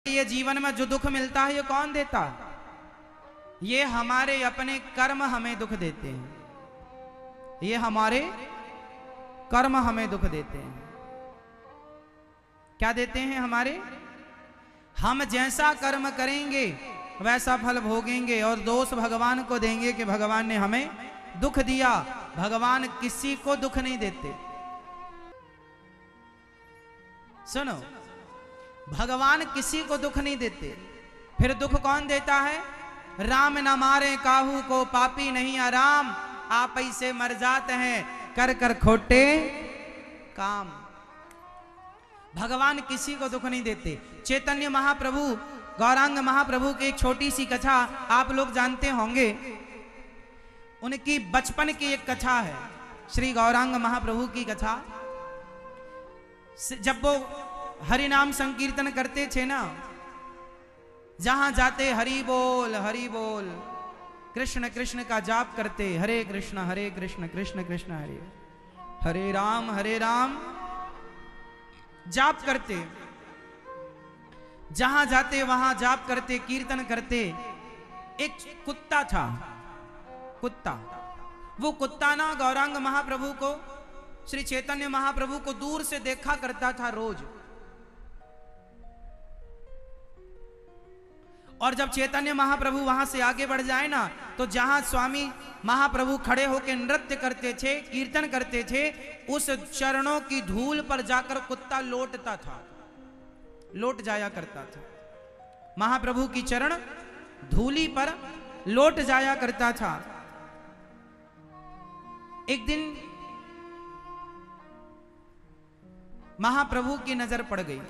ये जीवन में जो दुख मिलता है ये कौन देता? ये हमारे अपने कर्म हमें दुख देते हैं। ये हमारे कर्म हमें दुख देते हैं। क्या देते हैं हमारे? हम जैसा कर्म करेंगे वैसा फल भोगेंगे और दोष भगवान को देंगे कि भगवान ने हमें दुख दिया। भगवान किसी को दुख नहीं देते। सुनो, भगवान किसी को दुख नहीं देते। फिर दुख कौन देता है? राम न मारे काहू को पापी नहीं आराम, आप ऐसे मर जाते हैं कर कर खोटे काम। भगवान किसी को दुख नहीं देते। चैतन्य महाप्रभु, गौरांग महाप्रभु की एक छोटी सी कथा आप लोग जानते होंगे। उनकी बचपन की एक कथा है, श्री गौरांग महाप्रभु की कथा। जब वो हरि नाम संकीर्तन करते थे ना, जहां जाते हरि बोल कृष्ण कृष्ण का जाप करते, हरे कृष्ण कृष्ण कृष्ण हरे राम जाप करते। जहां जाते वहां जाप करते, कीर्तन करते। एक कुत्ता था, कुत्ता। वो कुत्ता ना गौरांग महाप्रभु को, श्री चैतन्य महाप्रभु को दूर से देखा करता था रोज। और जब चैतन्य महाप्रभु वहां से आगे बढ़ जाए ना, तो जहां स्वामी महाप्रभु खड़े होकर नृत्य करते थे, कीर्तन करते थे, उस चरणों की धूल पर जाकर कुत्ता लौटता था, लौट जाया करता था। महाप्रभु की चरण धूली पर लौट जाया करता था। एक दिन महाप्रभु की नजर पड़ गई,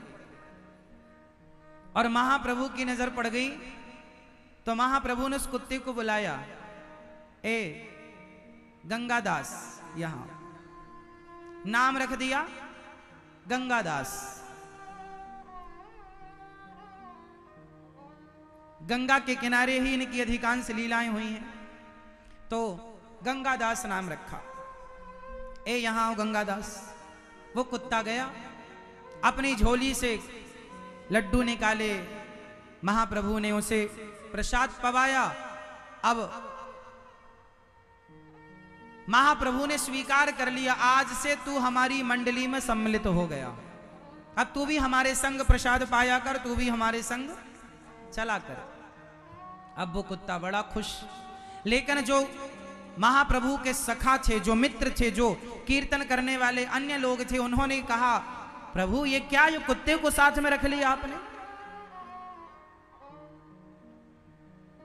और महाप्रभु की नजर पड़ गई तो महाप्रभु ने उस कुत्ते को बुलाया, ए गंगादास। यहां नाम रख दिया गंगादास। गंगा के किनारे ही इनकी अधिकांश लीलाएं हुई हैं, तो गंगादास नाम रखा। ए यहां आओ गंगादास। वो कुत्ता गया, अपनी झोली से लड्डू निकाले, महाप्रभु ने उसे प्रसाद पवाया। अब महाप्रभु ने स्वीकार कर लिया, आज से तू हमारी मंडली में सम्मिलित हो गया। अब तू भी हमारे संग प्रसाद पाया कर, तू भी हमारे संग चला कर। अब वो कुत्ता बड़ा खुश। लेकिन जो महाप्रभु के सखा थे, जो मित्र थे, जो कीर्तन करने वाले अन्य लोग थे, उन्होंने कहा, प्रभु ये क्या, ये कुत्ते को साथ में रख लिया आपने?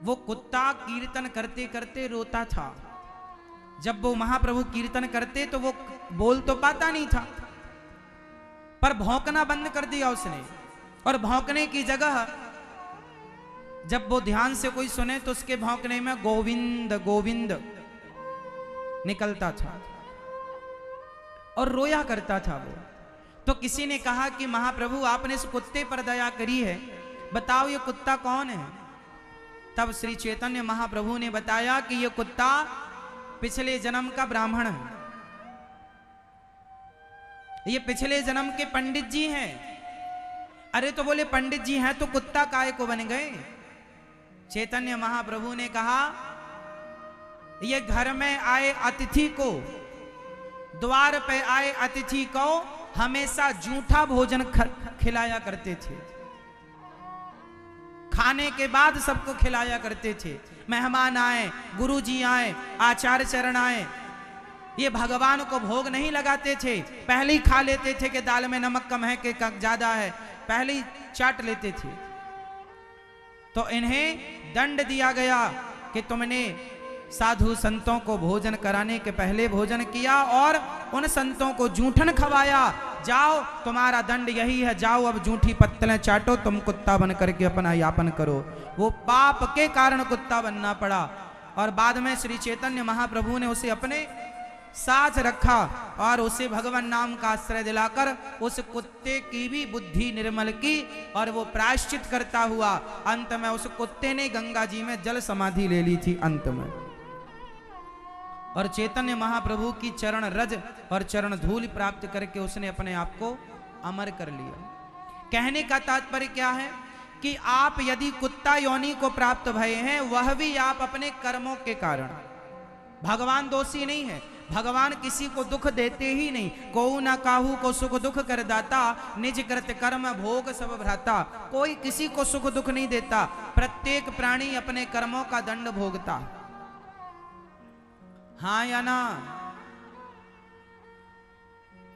वो कुत्ता कीर्तन करते करते रोता था। जब वो महाप्रभु कीर्तन करते तो वो बोल तो पाता नहीं था, पर भौंकना बंद कर दिया उसने। और भौंकने की जगह जब वो ध्यान से कोई सुने तो उसके भौंकने में गोविंद गोविंद निकलता था और रोया करता था वो। तो किसी ने कहा कि महाप्रभु आपने इस कुत्ते पर दया करी है, बताओ ये कुत्ता कौन है? तब श्री चैतन्य महाप्रभु ने बताया कि ये कुत्ता पिछले जन्म का ब्राह्मण है, ये पिछले जन्म के पंडित जी हैं। अरे तो बोले पंडित जी हैं तो कुत्ता काहे को बन गए? चैतन्य महाप्रभु ने कहा, ये घर में आए अतिथि को, द्वार पे आए अतिथि को हमेशा जूठा भोजन खिलाया करते थे। खाने के बाद सबको खिलाया करते थे। मेहमान आए, गुरुजी आए, आचार्य चरण आए, ये भगवान को भोग नहीं लगाते थे, पहले ही खा लेते थे कि दाल में नमक कम है कि ज्यादा है, पहले ही चाट लेते थे। तो इन्हें दंड दिया गया कि तुमने साधु संतों को भोजन कराने के पहले भोजन किया और उन संतों को जूठन खवाया। जाओ, तुम्हारा दंड यही है, जाओ अब जूठी पत्तलें चाटो, तुम कुत्ता बन करके अपना यापन करो। वो पाप के कारण कुत्ता बनना पड़ा। और बाद में श्री चैतन्य महाप्रभु ने उसे अपने साथ रखा और उसे भगवान नाम का आश्रय दिलाकर उस कुत्ते की भी बुद्धि निर्मल की, और वो प्रायश्चित करता हुआ अंत में उस कुत्ते ने गंगा जी में जल समाधि ले ली थी अंत में। और चैतन्य महाप्रभु की चरण रज और चरण धूल प्राप्त करके उसने अपने आप को अमर कर लिया। कहने का तात्पर्य क्या है कि आप यदि कुत्ता योनि को प्राप्त भये हैं, वह भी आप अपने कर्मों के कारण। भगवान दोषी नहीं है, भगवान किसी को दुख देते ही नहीं। कोऊ न काहू को सुख दुख कर दाता, निज कृत कर्म भोग सब भ्राता। कोई किसी को सुख दुख नहीं देता, प्रत्येक प्राणी अपने कर्मों का दंड भोगता। हाँ या ना?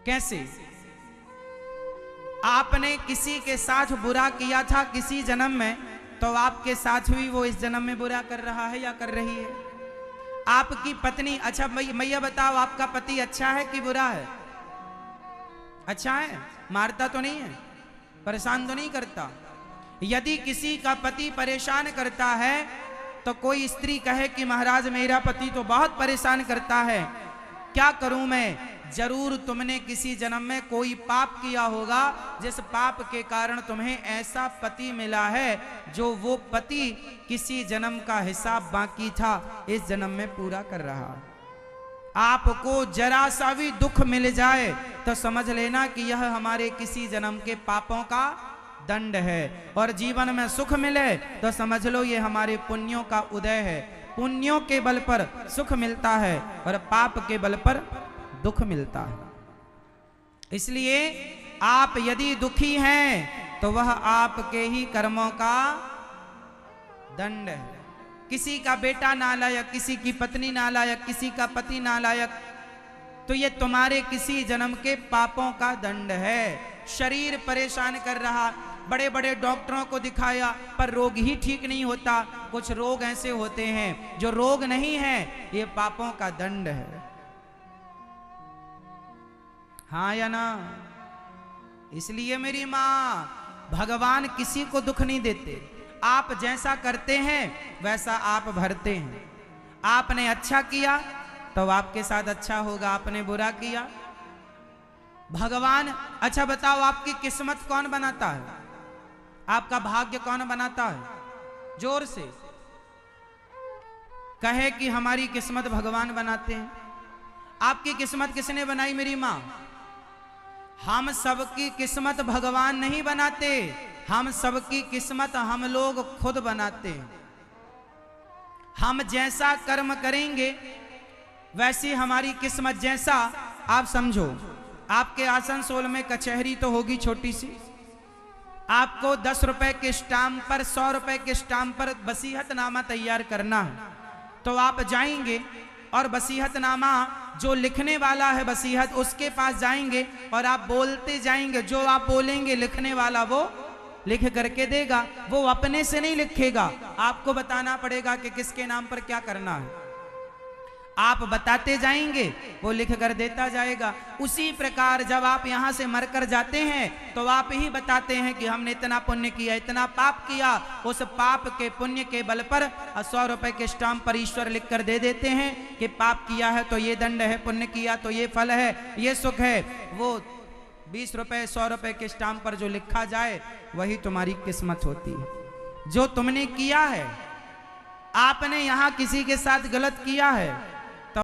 कैसे? आपने किसी के साथ बुरा किया था किसी जन्म में, तो आपके साथ भी वो इस जन्म में बुरा कर रहा है या कर रही है। आपकी पत्नी, अच्छा मैया बताओ, आपका पति अच्छा है कि बुरा है? अच्छा है, मारता तो नहीं है, परेशान तो नहीं करता। यदि किसी का पति परेशान करता है तो कोई स्त्री कहे कि महाराज मेरा पति तो बहुत परेशान करता है, क्या करूं मैं? जरूर तुमने किसी जन्म में कोई पाप किया होगा, जिस पाप के कारण तुम्हें ऐसा पति मिला है, जो वो पति किसी जन्म का हिसाब बाकी था इस जन्म में पूरा कर रहा है। आपको जरा सा भी दुख मिल जाए तो समझ लेना कि यह हमारे किसी जन्म के पापों का दंड है, और जीवन में सुख मिले तो समझ लो ये हमारे पुण्यों का उदय है। पुण्यों के बल पर सुख मिलता है और पाप के बल पर दुख मिलता है। इसलिए आप यदि दुखी हैं तो वह आपके ही कर्मों का दंड है। किसी का बेटा नालायक, किसी की पत्नी नालायक, किसी का पति नालायक, तो ये तुम्हारे किसी जन्म के पापों का दंड है। शरीर परेशान कर रहा, बड़े बड़े डॉक्टरों को दिखाया पर रोग ही ठीक नहीं होता। कुछ रोग ऐसे होते हैं जो रोग नहीं है, ये पापों का दंड है। हाँ या ना? इसलिए मेरी माँ, भगवान किसी को दुख नहीं देते। आप जैसा करते हैं वैसा आप भरते हैं। आपने अच्छा किया तो आपके साथ अच्छा होगा, आपने बुरा किया। भगवान, अच्छा बताओ, आपकी किस्मत कौन बनाता है? आपका भाग्य कौन बनाता है? जोर से कहे कि हमारी किस्मत भगवान बनाते हैं। आपकी किस्मत किसने बनाई मेरी माँ? हम सबकी किस्मत भगवान नहीं बनाते, हम सबकी किस्मत हम लोग खुद बनाते हैं। हम जैसा कर्म करेंगे वैसी हमारी किस्मत। जैसा आप समझो, आपके आसनसोल में कचहरी तो होगी छोटी सी, आपको 10 रुपए के स्टाम्प पर, 100 रुपए के स्टाम्प पर वसीयतनामा तैयार करना है, तो आप जाएंगे और वसीयतनामा जो लिखने वाला है वसीयत, उसके पास जाएंगे और आप बोलते जाएंगे। जो आप बोलेंगे लिखने वाला वो लिख करके देगा। वो अपने से नहीं लिखेगा, आपको बताना पड़ेगा कि किसके नाम पर क्या करना है। आप बताते जाएंगे, वो लिख कर देता जाएगा। उसी प्रकार जब आप यहाँ से मरकर जाते हैं तो आप ही बताते हैं कि हमने इतना पुण्य किया, इतना पाप किया। उस पाप के पुण्य के बल पर 100 रुपए के स्टाम्प पर ईश्वर लिख कर दे देते हैं कि पाप किया है तो ये दंड है, पुण्य किया तो ये फल है, ये सुख है। वो 20 रुपए 100 रुपए के स्टाम्प पर जो लिखा जाए वही तुम्हारी किस्मत होती है। जो तुमने किया है, आपने यहाँ किसी के साथ गलत किया है,